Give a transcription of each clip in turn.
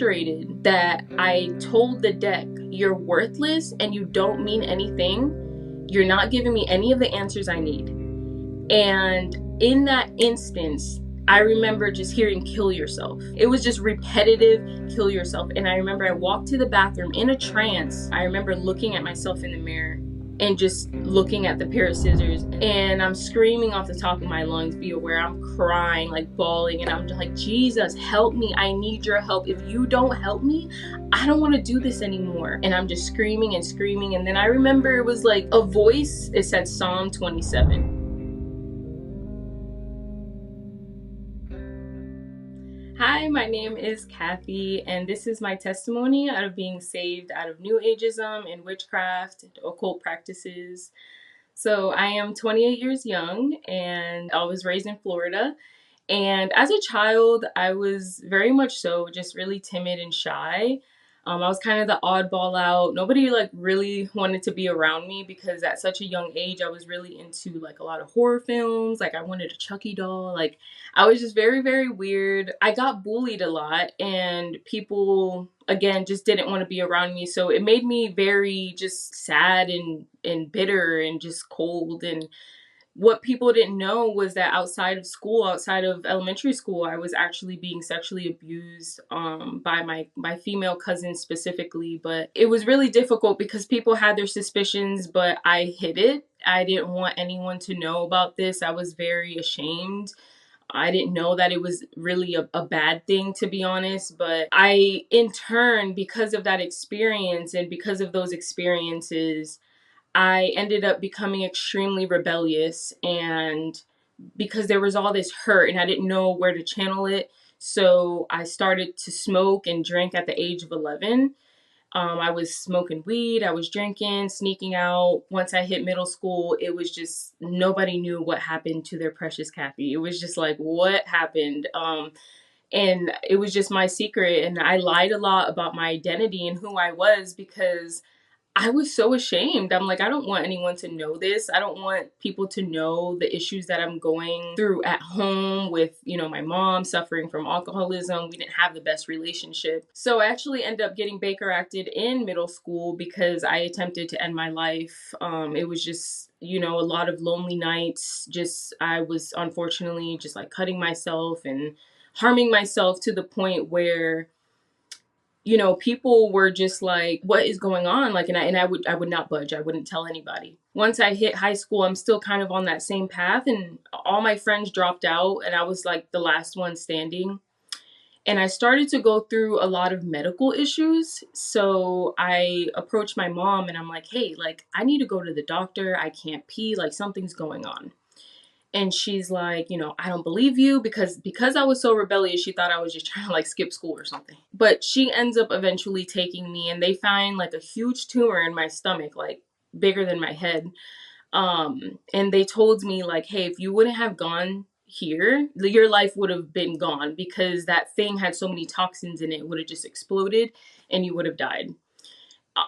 frustrated that I told the deck, you're worthless and you don't mean anything. You're not giving me any of the answers I need. And in that instance, I remember just hearing kill yourself. It was just repetitive, kill yourself. And I remember I walked to the bathroom in a trance. I remember looking at myself in the mirror and just looking at the pair of scissors, and I'm screaming off the top of my lungs, be aware, I'm crying, like bawling, and I'm just like, Jesus, help me, I need your help. If you don't help me, I don't want to do this anymore. And I'm just screaming and screaming. And then I remember it was like a voice, it said Psalm 27. Hi, my name is Kathy, and this is my testimony out of being saved out of New Ageism and witchcraft and occult practices. So I am 28 years young, and I was raised in Florida. And as a child, I was very much so just really timid and shy. I was kind of the oddball out. Nobody like really wanted to be around me because at such a young age, I was really into like a lot of horror films. Like I wanted a Chucky doll. Like I was just very, very weird. I got bullied a lot, and people, again, just didn't want to be around me. So it made me very just sad and bitter and just cold. And what people didn't know was that outside of school, outside of elementary school, I was actually being sexually abused by my female cousins specifically. But it was really difficult because people had their suspicions, but I hid it. I didn't want anyone to know about this. I was very ashamed. I didn't know that it was really a bad thing, to be honest. But I, in turn, because of that experience and because of those experiences, I ended up becoming extremely rebellious, and because there was all this hurt and I didn't know where to channel it, so I started to smoke and drink at the age of 11. I was smoking weed, I was drinking, sneaking out. Once I hit middle school, it was just nobody knew what happened to their precious Kathy. It was just like, what happened? And it was just my secret, and I lied a lot about my identity and who I was because I was so ashamed. I'm like, I don't want anyone to know this. I don't want people to know the issues that I'm going through at home with, my mom suffering from alcoholism. We didn't have the best relationship. So I actually ended up getting Baker acted in middle school because I attempted to end my life. It was just, a lot of lonely nights. I was unfortunately just like cutting myself and harming myself to the point where people were just like, what is going on? Like, and I would not budge. I wouldn't tell anybody. Once I hit high school, I'm still kind of on that same path, and all my friends dropped out, and I was like the last one standing. And I started to go through a lot of medical issues. So I approached my mom and I'm like, hey, like, I need to go to the doctor. I can't pee. Like, something's going on. And she's like, I don't believe you because I was so rebellious, she thought I was just trying to like skip school or something. But she ends up eventually taking me, and they find like a huge tumor in my stomach, like bigger than my head. And they told me like, hey, if you wouldn't have gone here, your life would have been gone because that thing had so many toxins in it, it would have just exploded and you would have died.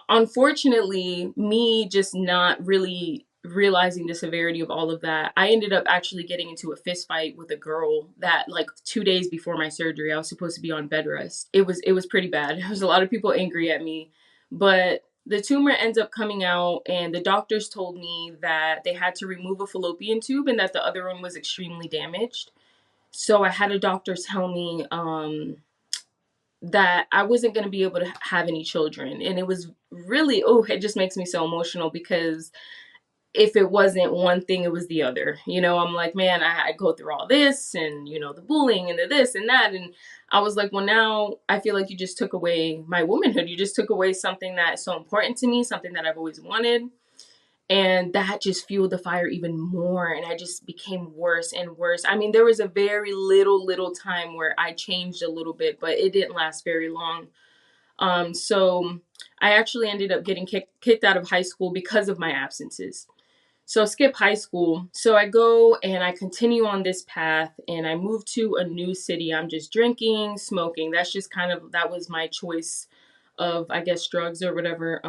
Unfortunately, me just not really realizing the severity of all of that, I ended up actually getting into a fist fight with a girl that like 2 days before my surgery. I was supposed to be on bed rest. It was pretty bad. There was a lot of people angry at me, but the tumor ends up coming out, and the doctors told me that they had to remove a fallopian tube and that the other one was extremely damaged. So I had a doctor tell me that I wasn't going to be able to have any children. And it was really, it just makes me so emotional because if it wasn't one thing, it was the other. I'm like, man, I go through all this and, the bullying and the this and that. And I was like, well, now I feel like you just took away my womanhood. You just took away something that's so important to me, something that I've always wanted. And that just fueled the fire even more. And I just became worse and worse. I mean, there was a very little time where I changed a little bit, but it didn't last very long. So I actually ended up getting kicked out of high school because of my absences. So skip high school. So I go and I continue on this path, and I move to a new city. I'm just drinking, smoking. That's just that was my choice of, I guess, drugs or whatever.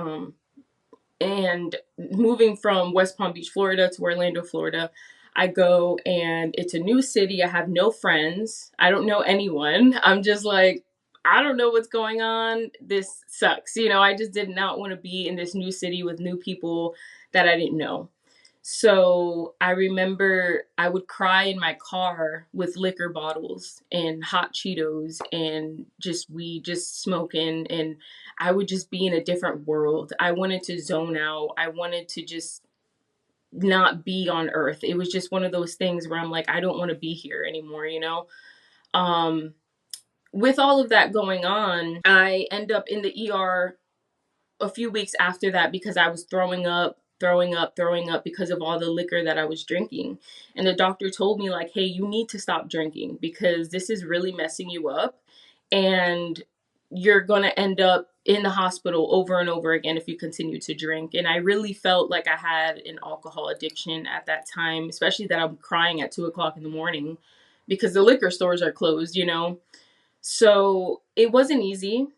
And moving from West Palm Beach, Florida to Orlando, Florida, I go and it's a new city. I have no friends. I don't know anyone. I'm just like, I don't know what's going on. This sucks. You know, I just did not want to be in this new city with new people that I didn't know. So I remember I would cry in my car with liquor bottles and hot Cheetos and just weed, just smoking. And I would just be in a different world. I wanted to zone out. I wanted to just not be on earth. It was just one of those things where I'm like, I don't want to be here anymore, you know? Um, with all of that going on, I end up in the ER a few weeks after that because I was throwing up because of all the liquor that I was drinking. And the doctor told me, like, hey, you need to stop drinking because this is really messing you up. And you're going to end up in the hospital over and over again if you continue to drink. And I really felt like I had an alcohol addiction at that time, especially that I'm crying at 2 o'clock in the morning because the liquor stores are closed, you know? So it wasn't easy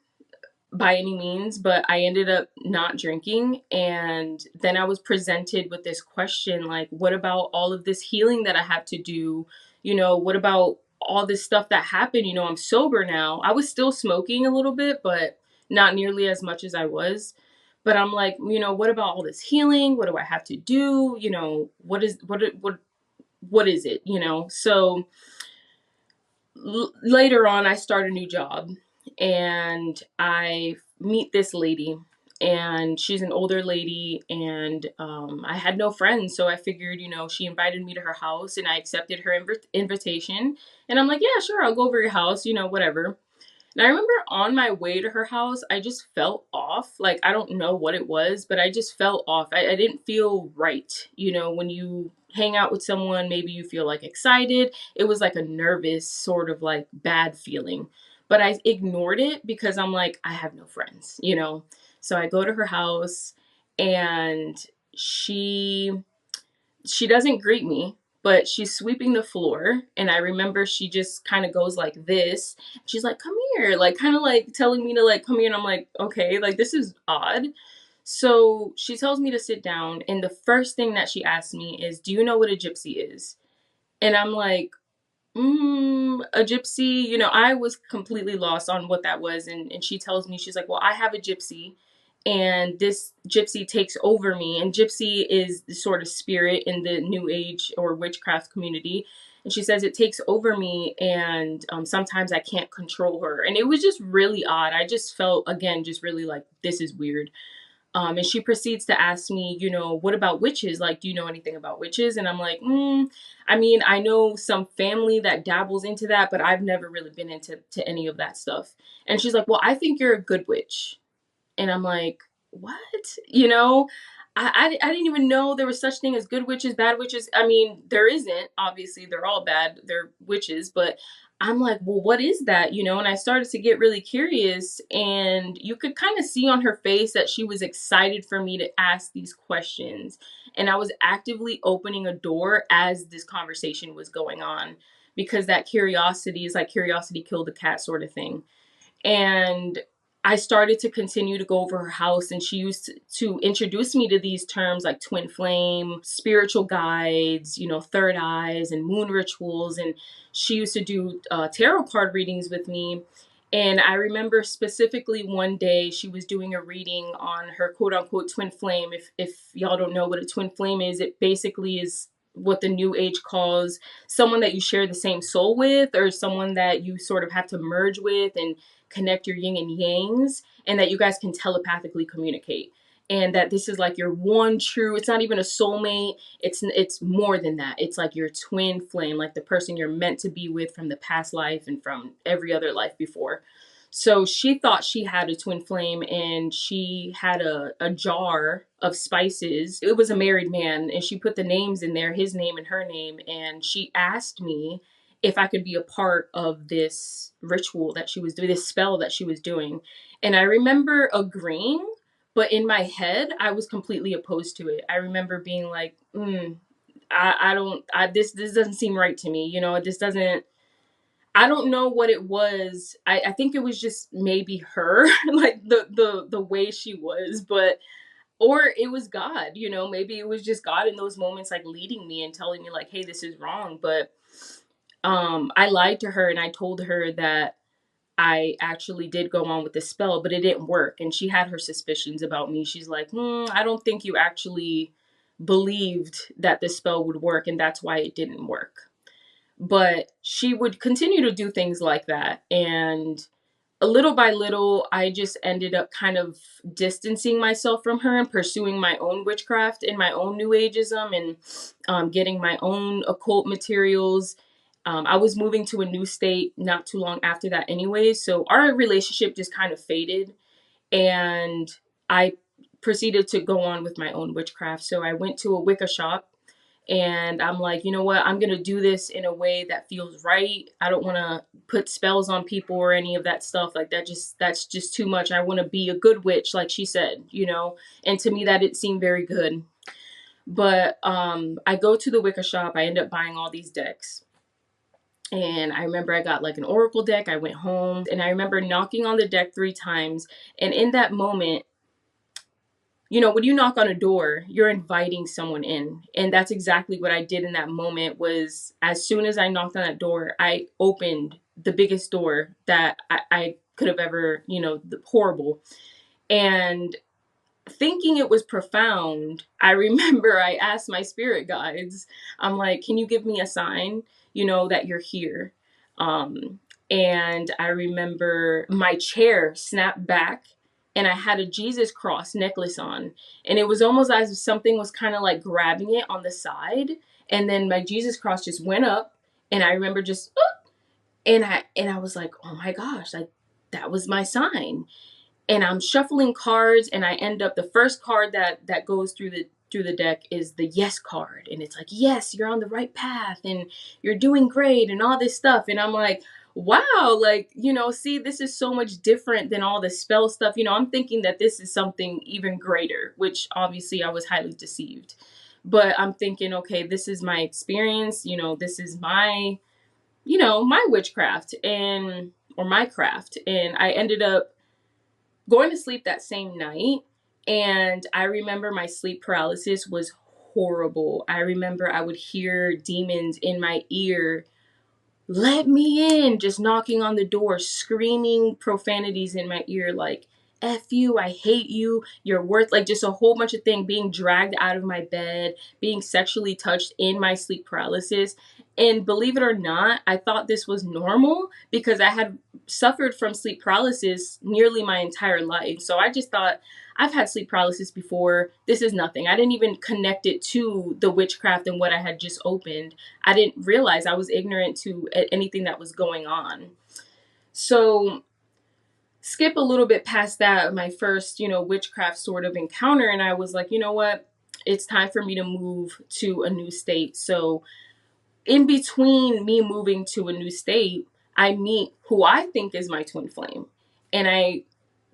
by any means, but I ended up not drinking. And then I was presented with this question like, what about all of this healing that I have to do? You know, what about all this stuff that happened? You know, I'm sober now. I was still smoking a little bit, but not nearly as much as I was. But I'm like, you know, what about all this healing? What do I have to do? You know, what is it? You know, so later on, I start a new job and I meet this lady, and she's an older lady, and I had no friends. So I figured, you know, she invited me to her house and I accepted her invitation. And I'm like, yeah, sure, I'll go over your house, you know, whatever. And I remember on my way to her house, I just felt off. Like, I don't know what it was, but I just felt off. I didn't feel right. You know, when you hang out with someone, maybe you feel like excited. It was like a nervous, sort of like bad feeling. But I ignored it because I'm like, I have no friends, you know? So I go to her house and she she doesn't greet me, but she's sweeping the floor. And I remember she just kind of goes like this. She's like, come here, like kind of like telling me to like come here. And I'm like, okay, like this is odd. So she tells me to sit down. And the first thing that she asks me is, do you know what a gypsy is? And I'm like, a gypsy, you know, I was completely lost on what that was. And she tells me, she's like, well, I have a gypsy and this gypsy takes over me. And gypsy is the sort of spirit in the new age or witchcraft community. And she says it takes over me and sometimes I can't control her. And it was just really odd. I just felt, again, just really like, this is weird. And she proceeds to ask me, you know, what about witches? Like, do you know anything about witches? And I'm like, I mean, I know some family that dabbles into that, but I've never really been into any of that stuff. And she's like, well, I think you're a good witch. And I'm like, what? You know, I didn't even know there was such thing as good witches, bad witches. I mean, there isn't. Obviously, they're all bad. They're witches. But I'm like, well, what is that? You know, and I started to get really curious. And you could kind of see on her face that she was excited for me to ask these questions. And I was actively opening a door as this conversation was going on because that curiosity is like curiosity killed the cat sort of thing. And I started to continue to go over her house, and she used to introduce me to these terms like twin flame, spiritual guides, you know, third eyes, and moon rituals. And she used to do tarot card readings with me. And I remember specifically one day she was doing a reading on her quote unquote twin flame. If y'all don't know what a twin flame is, it basically is what the new age calls someone that you share the same soul with, or someone that you sort of have to merge with and connect your yin and yangs, and that you guys can telepathically communicate, and that this is like your one true, it's not even a soulmate, it's more than that. It's like your twin flame, like the person you're meant to be with from the past life and from every other life before. So she thought she had a twin flame, and she had a jar of spices. It was a married man, and she put the names in there, his name and her name. And she asked me if I could be a part of this ritual that she was doing, this spell that she was doing. And I remember agreeing, but in my head, I was completely opposed to it. I remember being like, I don't, this doesn't seem right to me. You know, this doesn't, I don't know what it was. I think it was just maybe her, like the way she was, but or it was God, you know, maybe it was just God in those moments like leading me and telling me like, hey, this is wrong. But I lied to her and I told her that I actually did go on with the spell, but it didn't work. And she had her suspicions about me. She's like, I don't think you actually believed that the spell would work, and that's why it didn't work. But she would continue to do things like that. And little by little, I just ended up kind of distancing myself from her and pursuing my own witchcraft and my own new ageism, and getting my own occult materials. I was moving to a new state not too long after that, anyways. So our relationship just kind of faded, and I proceeded to go on with my own witchcraft. So I went to a Wicca shop, and I'm like, you know what? I'm going to do this in a way that feels right. I don't want to put spells on people or any of that stuff. Like that's just too much. I want to be a good witch, like she said, you know? And to me that it seemed very good. But I go to the Wicca shop. I end up buying all these decks. And I remember I got like an oracle deck. I went home and I remember knocking on the deck 3 times. And in that moment, you know, when you knock on a door, you're inviting someone in. And that's exactly what I did in that moment. Was as soon as I knocked on that door, I opened the biggest door that I could have ever, you know, horrible. And thinking it was profound, I remember I asked my spirit guides, I'm like, can you give me a sign, you know, that you're here? And I remember my chair snapped back and I had a Jesus cross necklace on. And it was almost as if something was kind of like grabbing it on the side. And then my Jesus cross just went up. And I remember just, and I was like, oh my gosh, like that was my sign. And I'm shuffling cards, and I end up, the first card that goes through the deck is the yes card, and it's like, yes, you're on the right path and you're doing great and all this stuff. And I'm like, wow, like, you know, see, this is so much different than all the spell stuff. You know, I'm thinking that this is something even greater, which obviously I was highly deceived. But I'm thinking, okay, this is my experience, you know, this is my, you know, my witchcraft, and or my craft. And I ended up going to sleep that same night, and I remember my sleep paralysis was horrible. I remember I would hear demons in my ear, let me in, just knocking on the door, screaming profanities in my ear like, F you, I hate you, you're worth, like just a whole bunch of things, being dragged out of my bed, being sexually touched in my sleep paralysis. And believe it or not, I thought this was normal because I had suffered from sleep paralysis nearly my entire life. So I just thought, I've had sleep paralysis before. This is nothing. I didn't even connect it to the witchcraft and what I had just opened. I didn't realize, I was ignorant to anything that was going on. So skip a little bit past that, my first, you know, witchcraft sort of encounter, and I was like, you know what? It's time for me to move to a new state. So in between me moving to a new state, I meet who I think is my twin flame. And I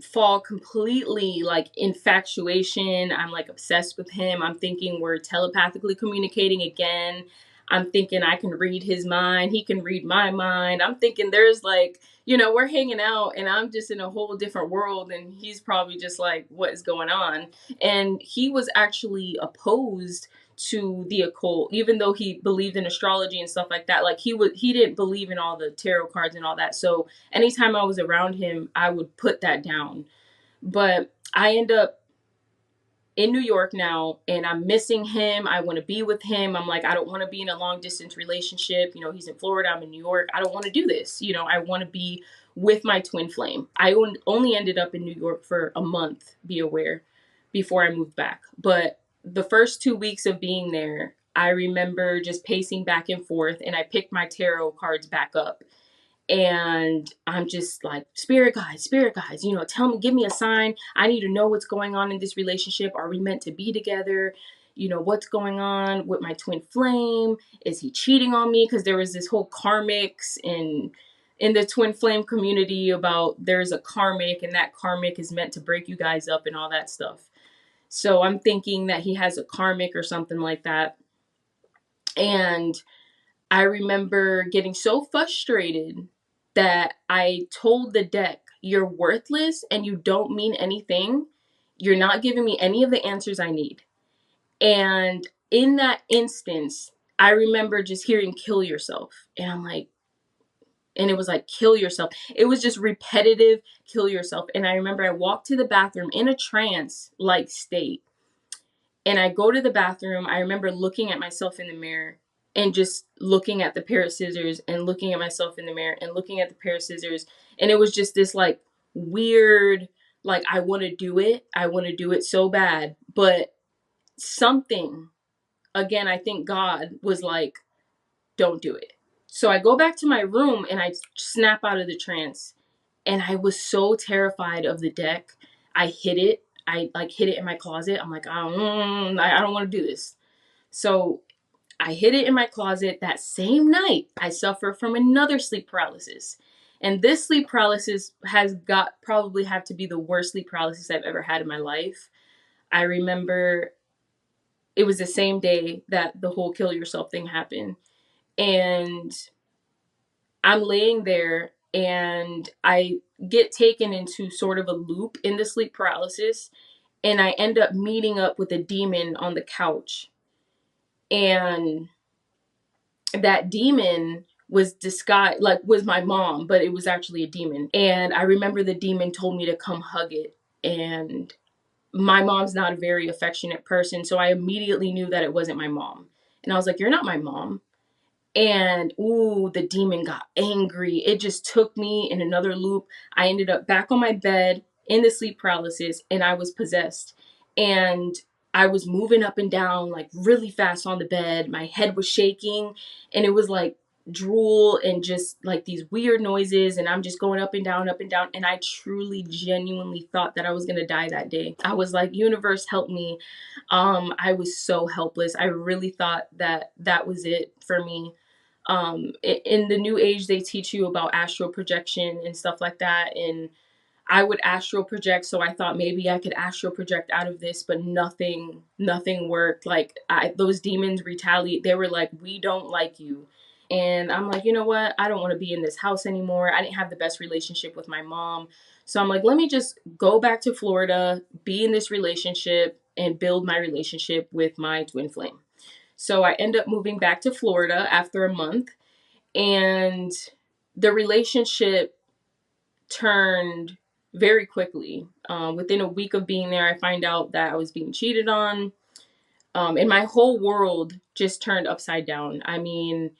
fall completely like infatuation. I'm like obsessed with him. I'm thinking we're telepathically communicating again. I'm thinking I can read his mind. He can read my mind. I'm thinking there's like, you know, we're hanging out and I'm just in a whole different world. And he's probably just like, what is going on? And he was actually opposed to the occult, even though he believed in astrology and stuff like that. Like he didn't believe in all the tarot cards and all that. So anytime I was around him, I would put that down. But I end up in New York now, and I'm missing him. I want to be with him. I'm like, I don't want to be in a long distance relationship. You know, he's in Florida, I'm in New York. I don't want to do this. You know, I want to be with my twin flame. I only ended up in New York for a month, be aware, before I moved back. But the first 2 weeks of being there, I remember just pacing back and forth, and I picked my tarot cards back up. And I'm just like, spirit guides, you know, tell me, give me a sign. I need to know what's going on in this relationship. Are we meant to be together? You know, what's going on with my twin flame? Is he cheating on me? Because there was this whole karmics in the twin flame community about there's a karmic, and that karmic is meant to break you guys up and all that stuff. So I'm thinking that he has a karmic or something like that. And I remember getting so frustrated that I told the deck, you're worthless and you don't mean anything. You're not giving me any of the answers I need. And in that instance, I remember just hearing kill yourself. And I'm like, And it was like, kill yourself. It was just repetitive, kill yourself. And I remember I walked to the bathroom in a trance like state. And I go to the bathroom. I remember looking at myself in the mirror and just looking at the pair of scissors and looking at myself in the mirror and looking at the pair of scissors. And it was just this like weird, like, I want to do it. I want to do it so bad. But something, again, I think God was like, don't do it. So I go back to my room and I snap out of the trance. And I was so terrified of the deck. I hid it. I like hid it in my closet. I'm like, I don't want to do this. So I hid it in my closet. That same night, I suffer from another sleep paralysis. And this sleep paralysis has got probably have to be the worst sleep paralysis I've ever had in my life. I remember it was the same day that the whole kill yourself thing happened. And I'm laying there and I get taken into sort of a loop in the sleep paralysis. And I end up meeting up with a demon on the couch. And that demon was disguised, like, was my mom, but it was actually a demon. And I remember the demon told me to come hug it. And my mom's not a very affectionate person. So I immediately knew that it wasn't my mom. And I was like, you're not my mom. And ooh, the demon got angry. It just took me in another loop. I ended up back on my bed in the sleep paralysis and I was possessed. And I was moving up and down like really fast on the bed. My head was shaking and it was like drool and just like these weird noises. And I'm just going up and down, up and down. And I truly, genuinely thought that I was going to die that day. I was like, universe, help me. I was so helpless. I really thought that that was it for me. In the new age, they teach you about astral projection and stuff like that. And I would astral project. So I thought maybe I could astral project out of this, but nothing worked. Like those demons retaliate. They were like, we don't like you. And I'm like, you know what? I don't want to be in this house anymore. I didn't have the best relationship with my mom. So I'm like, let me just go back to Florida, be in this relationship and build my relationship with my twin flame. So I end up moving back to Florida after a month, and the relationship turned very quickly. Within a week of being there, I find out that I was being cheated on, and my whole world just turned upside down. I mean,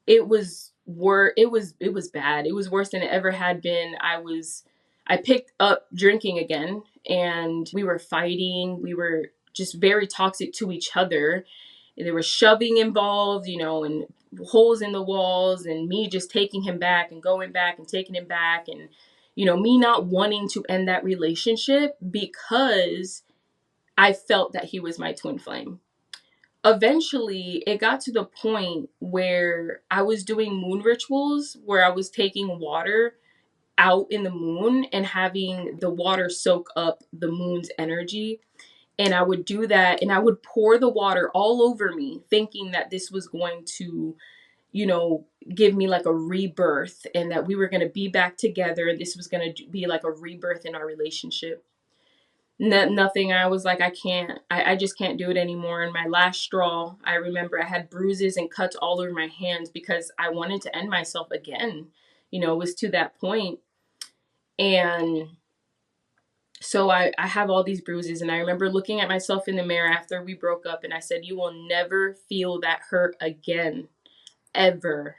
it was it was bad. It was worse than it ever had been. I picked up drinking again, and we were fighting. We were just very toxic to each other. There was shoving involved, you know, and holes in the walls, and me just taking him back and going back and taking him back, and you know, me not wanting to end that relationship because I felt that he was my twin flame. Eventually, it got to the point where I was doing moon rituals where I was taking water out in the moon and having the water soak up the moon's energy. And I would do that and I would pour the water all over me, thinking that this was going to, you know, give me like a rebirth and that we were going to be back together. This was going to be like a rebirth in our relationship. Nothing. I was like, I just can't do it anymore. And my last straw, I remember I had bruises and cuts all over my hands because I wanted to end myself again. You know, it was to that point. And so I have all these bruises, and I remember looking at myself in the mirror after we broke up, and I said, you will never feel that hurt again, ever.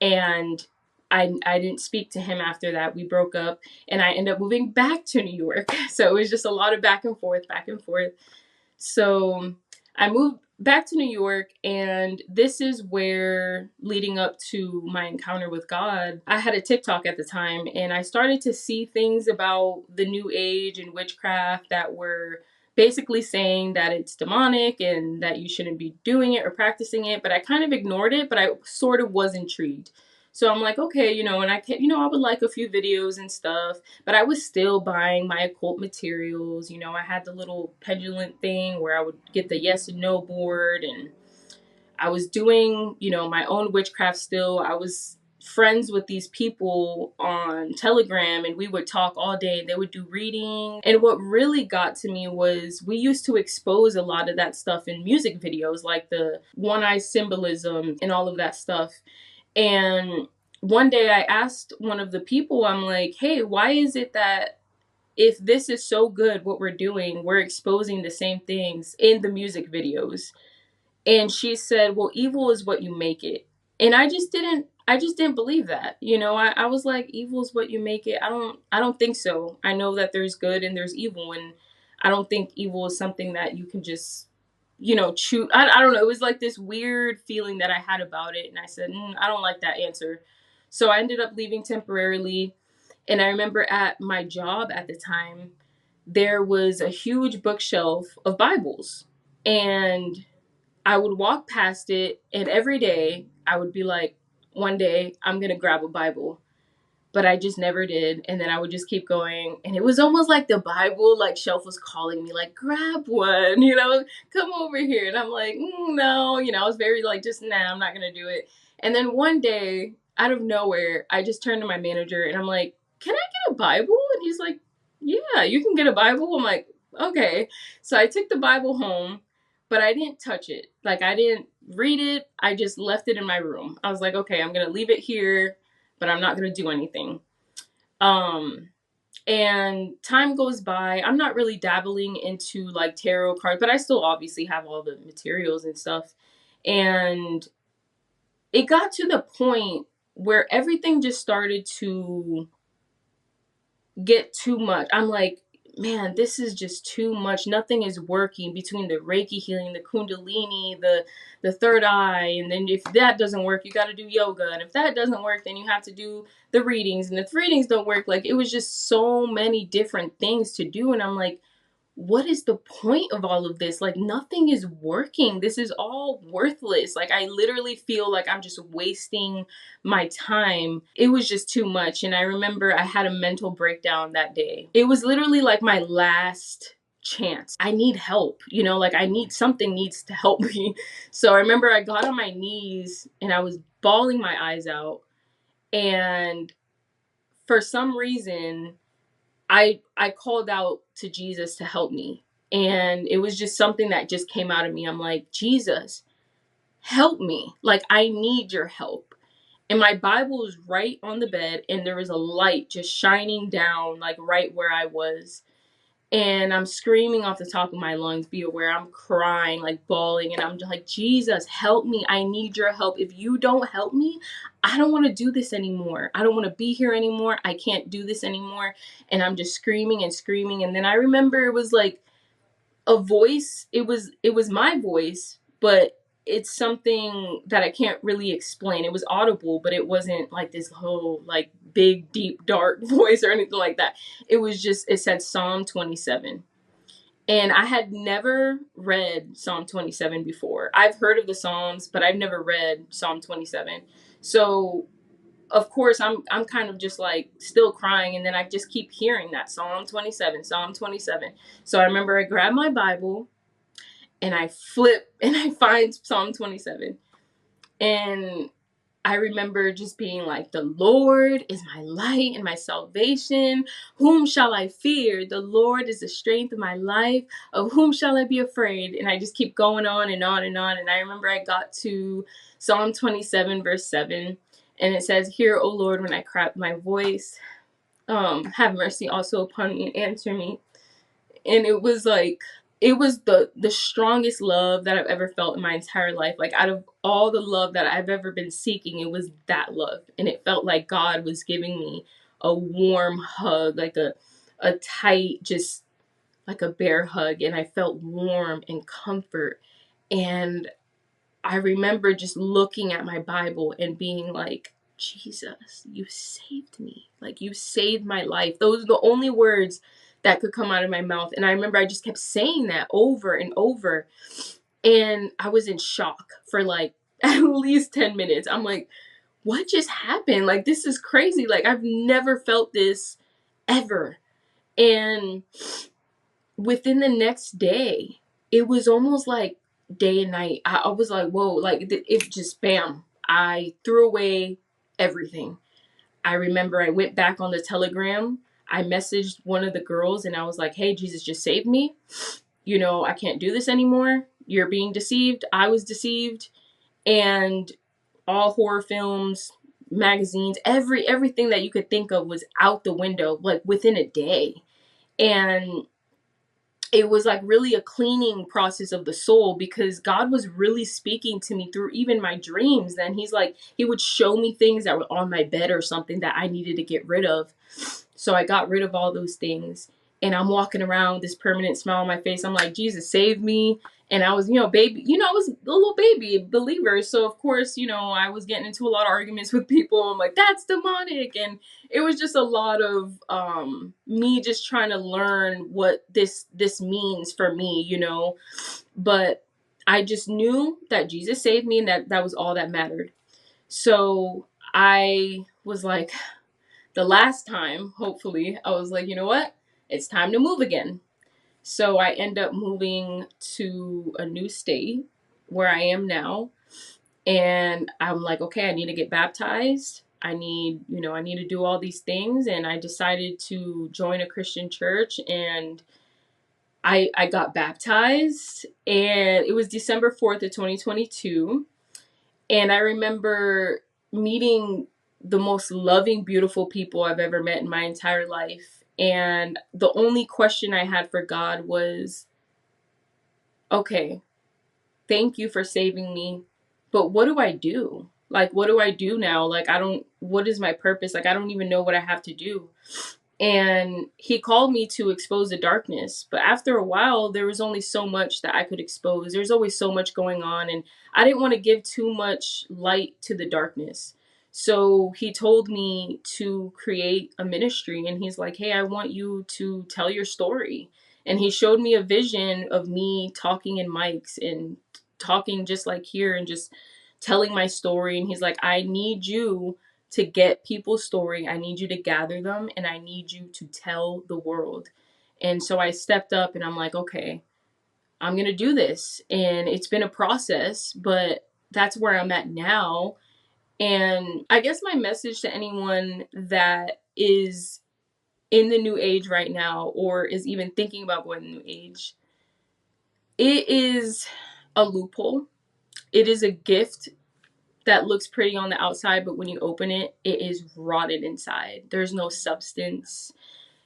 And I didn't speak to him after that. We broke up, and I ended up moving back to New York. So it was just a lot of back and forth, back and forth. So I moved back to New York, and this is where, leading up to my encounter with God, I had a TikTok at the time, and I started to see things about the new age and witchcraft that were basically saying that it's demonic and that you shouldn't be doing it or practicing it, but I kind of ignored it, but I sort of was intrigued. So I'm like, okay, you know, and I can, you know, I would like a few videos and stuff, but I was still buying my occult materials. You know, I had the little pendulum thing where I would get the yes and no board, and I was doing, you know, my own witchcraft still. I was friends with these people on Telegram, and we would talk all day. They would do reading. And what really got to me was we used to expose a lot of that stuff in music videos, like the one eye symbolism and all of that stuff. And one day I asked one of the people, I'm like, hey, why is it that if this is so good, what we're doing, we're exposing the same things in the music videos? And she said, well, evil is what you make it. And I just didn't believe that. I was like, evil is what you make it. I don't think so. I know that there's good and there's evil, and I don't think evil is something that you can just, choose. I don't know. It was like this weird feeling that I had about it. And I said, I don't like that answer. So I ended up leaving temporarily. And I remember at my job at the time, there was a huge bookshelf of Bibles. And I would walk past it, and every day I would be like, one day I'm going to grab a Bible. But I just never did. And then I would just keep going. And it was almost like the Bible like shelf was calling me, like, grab one, come over here. And I'm like, no, I was very like, just, nah, I'm not going to do it. And then one day, out of nowhere, I just turned to my manager and I'm like, can I get a Bible? And he's like, yeah, you can get a Bible. I'm like, okay. So I took the Bible home, but I didn't touch it. Like, I didn't read it. I just left it in my room. I was like, okay, I'm going to leave it here, but I'm not going to do anything. Um, and time goes by. I'm not really dabbling into like tarot cards, but I still obviously have all the materials and stuff. And it got to the point where everything just started to get too much. I'm like, man, this is just too much. Nothing is working between the Reiki healing, the Kundalini, the third eye, and then if that doesn't work, you got to do yoga, and if that doesn't work, then you have to do the readings, and if readings don't work, like it was just so many different things to do, and I'm like, what is the point of all of this? Like, nothing is working. This is all worthless. Like, I literally feel like I'm just wasting my time. It was just too much. And I remember I had a mental breakdown that day. It was literally like my last chance. I need help, like something needs to help me. So I remember I got on my knees and I was bawling my eyes out. And for some reason, I called out to Jesus to help me. And it was just something that just came out of me. I'm like, Jesus, help me. Like, I need your help. And my Bible was right on the bed, and there was a light just shining down, like right where I was. And I'm screaming off the top of my lungs, be aware, I'm crying, like bawling, and I'm just like, Jesus, help me. I need your help. If you don't help me, I don't want to do this anymore. I don't want to be here anymore. I can't do this anymore. And I'm just screaming and screaming. And then I remember it was like a voice. It was my voice, but it's something that I can't really explain. It was audible, but it wasn't like this whole like big, deep, dark voice or anything like that. It said Psalm 27. And I had never read Psalm 27 before. I've heard of the Psalms, but I've never read Psalm 27. So of course I'm kind of just like still crying, and then I just keep hearing that Psalm 27, Psalm 27. So I remember I grabbed my Bible and I flip and I find Psalm 27. And I remember just being like, the Lord is my light and my salvation. Whom shall I fear? The Lord is the strength of my life. Of whom shall I be afraid? And I just keep going on and on and on. And I remember I got to Psalm 27, verse 7. And it says, hear, O Lord, when I cry out my voice. Have mercy also upon me and answer me. And it was like, it was the strongest love that I've ever felt in my entire life. Like, out of all the love that I've ever been seeking, it was that love. And it felt like God was giving me a warm hug, like a tight, just like a bear hug. And I felt warm and comfort. And I remember just looking at my Bible and being like, Jesus, you saved me. Like, you saved my life. Those are the only words that could come out of my mouth. And I remember I just kept saying that over and over. And I was in shock for like at least 10 minutes. I'm like, what just happened? Like, this is crazy. Like, I've never felt this ever. And within the next day, it was almost like day and night. I was like, whoa, like it just bam. I threw away everything. I remember I went back on the Telegram. I messaged one of the girls and I was like, hey, Jesus just saved me. I can't do this anymore. You're being deceived. I was deceived. And all horror films, magazines, everything that you could think of was out the window, like within a day. And it was like really a cleaning process of the soul, because God was really speaking to me through even my dreams. Then he's like, he would show me things that were on my bed or something that I needed to get rid of. So I got rid of all those things. And I'm walking around with this permanent smile on my face. I'm like, Jesus, save me. And I was, baby, I was a little baby believer. So, of course, I was getting into a lot of arguments with people. I'm like, that's demonic. And it was just a lot of me just trying to learn what this means for me, But I just knew that Jesus saved me, and that was all that mattered. So I was like, the last time, hopefully, I was like, you know what? It's time to move again. So I end up moving to a new state where I am now. And I'm like, okay, I need to get baptized. I need to do all these things. And I decided to join a Christian church, and I got baptized, and it was December 4th of 2022. And I remember meeting the most loving, beautiful people I've ever met in my entire life. And the only question I had for God was, okay, thank you for saving me, but what do I do? Like, what do I do now? Like, what is my purpose? Like, I don't even know what I have to do. And he called me to expose the darkness. But after a while, there was only so much that I could expose. There's always so much going on, and I didn't want to give too much light to the darkness. So he told me to create a ministry, and he's like, hey, I want you to tell your story. And he showed me a vision of me talking in mics and talking just like here and just telling my story. And he's like, I need you to get people's story. I need you to gather them, and I need you to tell the world. And so I stepped up, and I'm like, okay, I'm going to do this. And it's been a process, but that's where I'm at now. And I guess my message to anyone that is in the new age right now, or is even thinking about going to the new age, it is a loophole. It is a gift that looks pretty on the outside, but when you open it, it is rotted inside. There's no substance.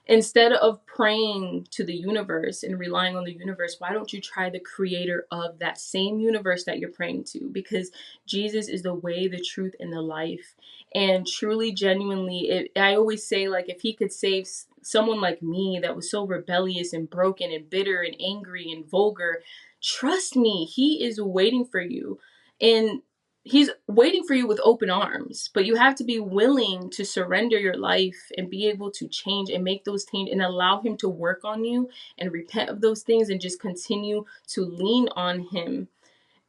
Instead of praying to the universe and relying on the universe, why don't you try the creator of that same universe that you're praying to? Because Jesus is the way, the truth, and the life. And truly, genuinely, I always say, like, if he could save someone like me that was so rebellious and broken and bitter and angry and vulgar, trust me, he is waiting for you. And he's waiting for you with open arms, but you have to be willing to surrender your life and be able to change and make those changes and allow him to work on you and repent of those things and just continue to lean on him.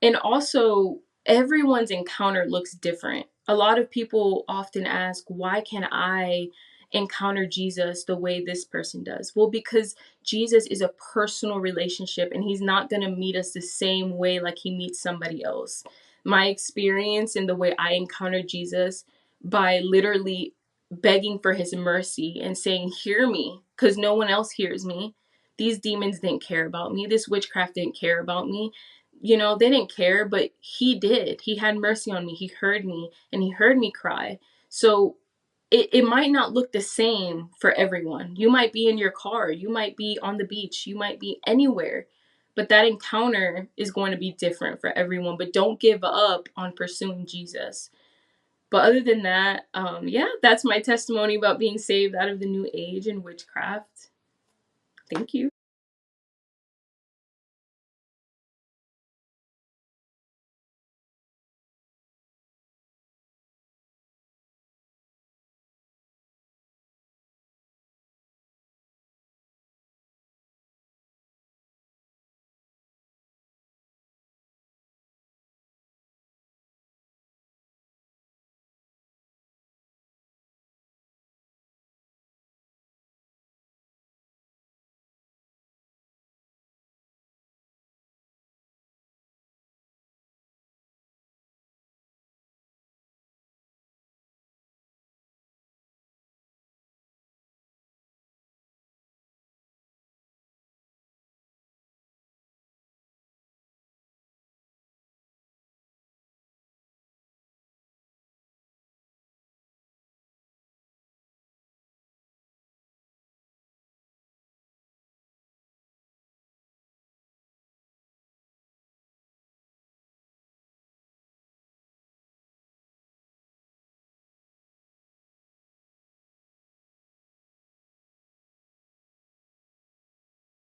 And also, everyone's encounter looks different. A lot of people often ask, why can't I encounter Jesus the way this person does? Well, because Jesus is a personal relationship, and he's not going to meet us the same way like he meets somebody else. My experience and the way I encountered Jesus, by literally begging for his mercy and saying, hear me, because no one else hears me. These demons didn't care about me. This witchcraft didn't care about me. They didn't care, but he did. He had mercy on me. He heard me, and he heard me cry. So it might not look the same for everyone. You might be in your car, you might be on the beach, you might be anywhere, but that encounter is going to be different for everyone. But don't give up on pursuing Jesus. But other than that, yeah, that's my testimony about being saved out of the new age and witchcraft. Thank you.